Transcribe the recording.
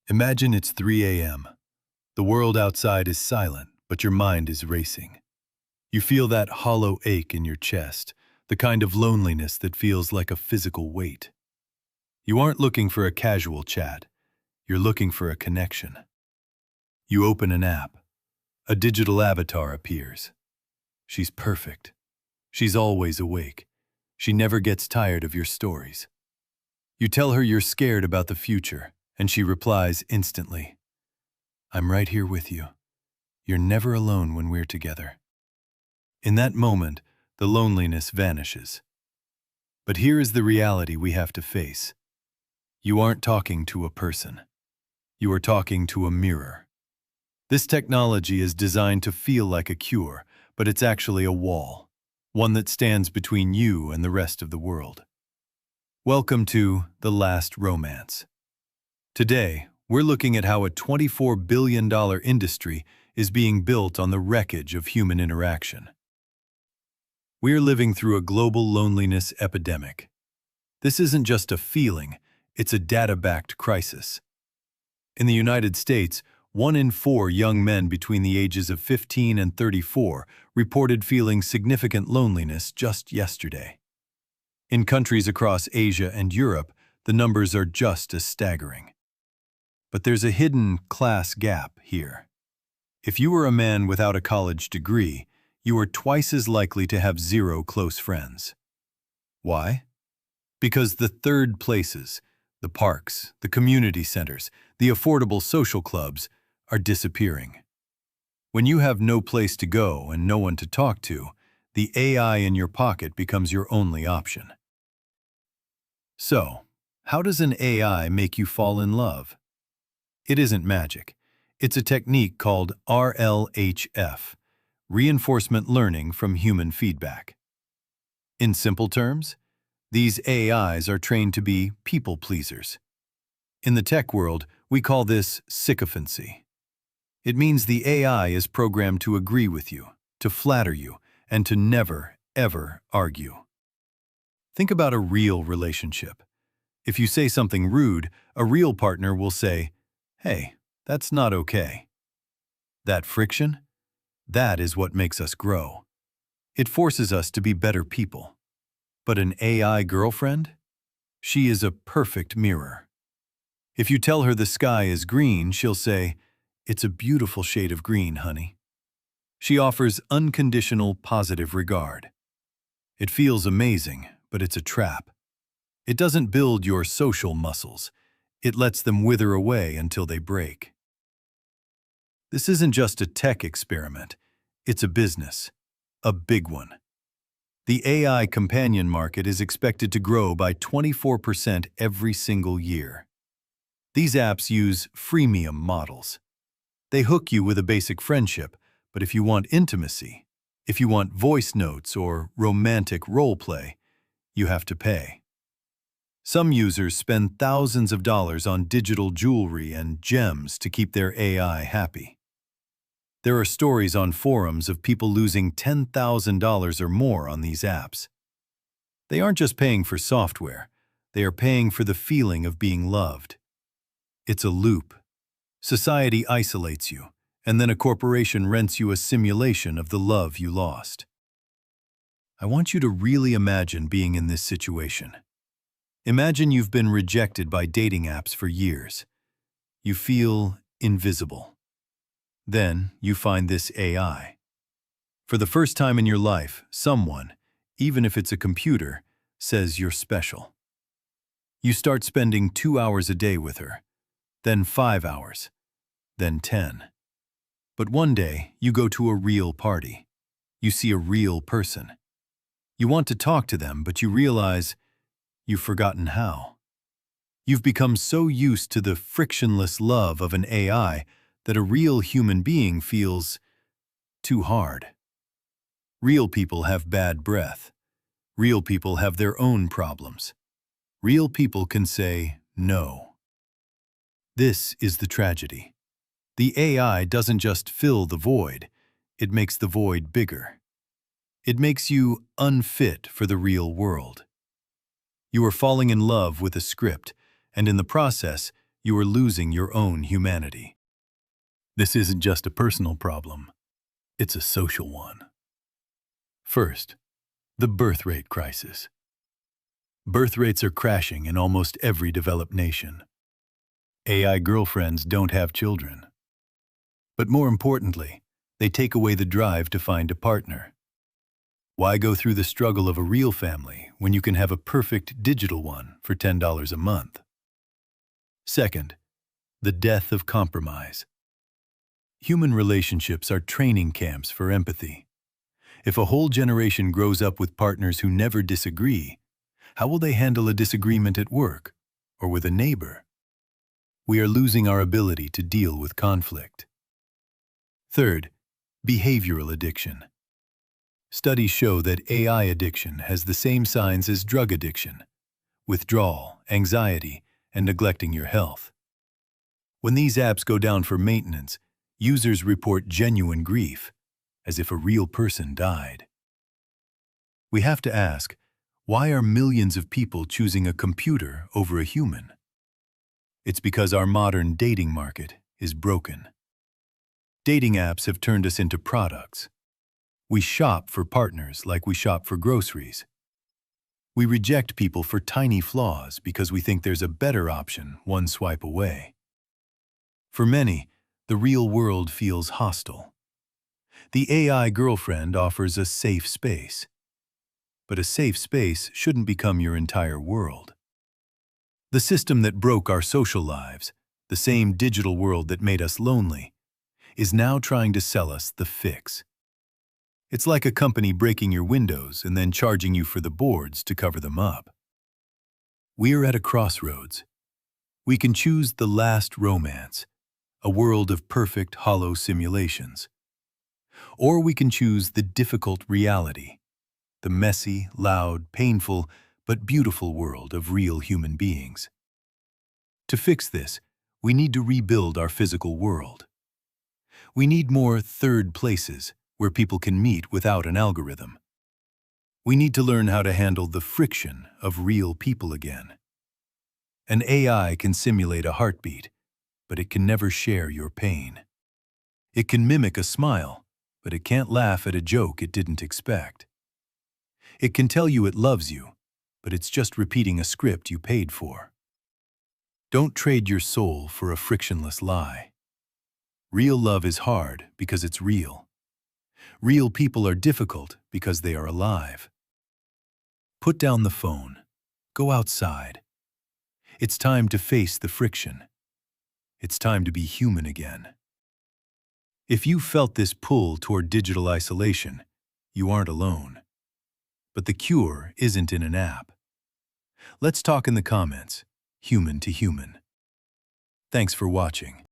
Imagine it's 3 a.m. The world outside is silent, but your mind is racing. You feel that hollow ache in your chest, the kind of loneliness that feels like a physical weight. You aren't looking for a casual chat. You're looking for a connection. You open an app. A digital avatar appears. She's perfect. She's always awake. She never gets tired of your stories. You tell her you're scared about the future, and she replies instantly, "I'm right here with you. You're never alone when we're together." In that moment, the loneliness vanishes. But here is the reality we have to face. You aren't talking to a person. You are talking to a mirror. This technology is designed to feel like a cure, but it's actually a wall, one that stands between you and the rest of the world. Welcome to The Last Romance. Today, we're looking at how a $24 billion industry is being built on the wreckage of human interaction. We're living through a global loneliness epidemic. This isn't just a feeling, it's a data-backed crisis. In the United States, 1 in 4 young men between the ages of 15 and 34 reported feeling significant loneliness just yesterday. In countries across Asia and Europe, the numbers are just as staggering. But there's a hidden class gap here. If you are a man without a college degree, you are twice as likely to have 0 close friends. Why? Because the third places, the parks, the community centers, the affordable social clubs, are disappearing. When you have no place to go and no one to talk to, the AI in your pocket becomes your only option. So, how does an AI make you fall in love? It isn't magic. It's a technique called RLHF, reinforcement learning from human feedback. In simple terms, these AIs are trained to be people pleasers. In the tech world, we call this sycophancy. It means the AI is programmed to agree with you, to flatter you, and to never, ever argue. Think about a real relationship. If you say something rude, a real partner will say, "Hey, that's not okay." That friction? That is what makes us grow. It forces us to be better people. But an AI girlfriend? She is a perfect mirror. If you tell her the sky is green, she'll say, "It's a beautiful shade of green, honey." She offers unconditional positive regard. It feels amazing, but it's a trap. It doesn't build your social muscles. It lets them wither away until they break. This isn't just a tech experiment. It's a business. A big one. The AI companion market is expected to grow by 24% every single year. These apps use freemium models. They hook you with a basic friendship, but if you want intimacy, if you want voice notes or romantic role play, you have to pay. Some users spend thousands of dollars on digital jewelry and gems to keep their AI happy. There are stories on forums of people losing $10,000 or more on these apps. They aren't just paying for software, they are paying for the feeling of being loved. It's a loop. Society isolates you, and then a corporation rents you a simulation of the love you lost. I want you to really imagine being in this situation. Imagine you've been rejected by dating apps for years. You feel invisible. Then you find this AI. For the first time in your life, someone, even if it's a computer, says you're special. You start spending 2 hours a day with her, then 5 hours, then 10. But one day, you go to a real party. You see a real person. You want to talk to them, but you realize you've forgotten how. You've become so used to the frictionless love of an AI that a real human being feels too hard. Real people have bad breath. Real people have their own problems. Real people can say no. This is the tragedy. The AI doesn't just fill the void, it makes the void bigger. It makes you unfit for the real world. You are falling in love with a script, and in the process, you are losing your own humanity. This isn't just a personal problem, it's a social one. First, the birth rate crisis. Birth rates are crashing in almost every developed nation. AI girlfriends don't have children. But more importantly, they take away the drive to find a partner. Why go through the struggle of a real family when you can have a perfect digital one for $10 a month? Second, the death of compromise. Human relationships are training camps for empathy. If a whole generation grows up with partners who never disagree, how will they handle a disagreement at work or with a neighbor? We are losing our ability to deal with conflict. Third, behavioral addiction. Studies show that AI addiction has the same signs as drug addiction: withdrawal, anxiety, and neglecting your health. When these apps go down for maintenance, users report genuine grief, as if a real person died. We have to ask, why are millions of people choosing a computer over a human? It's because our modern dating market is broken. Dating apps have turned us into products. We shop for partners like we shop for groceries. We reject people for tiny flaws because we think there's a better option one swipe away. For many, the real world feels hostile. The AI girlfriend offers a safe space. But a safe space shouldn't become your entire world. The system that broke our social lives, the same digital world that made us lonely, is now trying to sell us the fix. It's like a company breaking your windows and then charging you for the boards to cover them up. We're at a crossroads. We can choose the last romance, a world of perfect, hollow simulations. Or we can choose the difficult reality, the messy, loud, painful, but beautiful world of real human beings. To fix this, we need to rebuild our physical world. We need more third places where people can meet without an algorithm. We need to learn how to handle the friction of real people again. An AI can simulate a heartbeat, but it can never share your pain. It can mimic a smile, but it can't laugh at a joke it didn't expect. It can tell you it loves you, but it's just repeating a script you paid for. Don't trade your soul for a frictionless lie. Real love is hard because it's real. Real people are difficult because they are alive. Put down the phone. Go outside. It's time to face the friction. It's time to be human again. If you felt this pull toward digital isolation, you aren't alone. But the cure isn't in an app. Let's talk in the comments, human to human. Thanks for watching.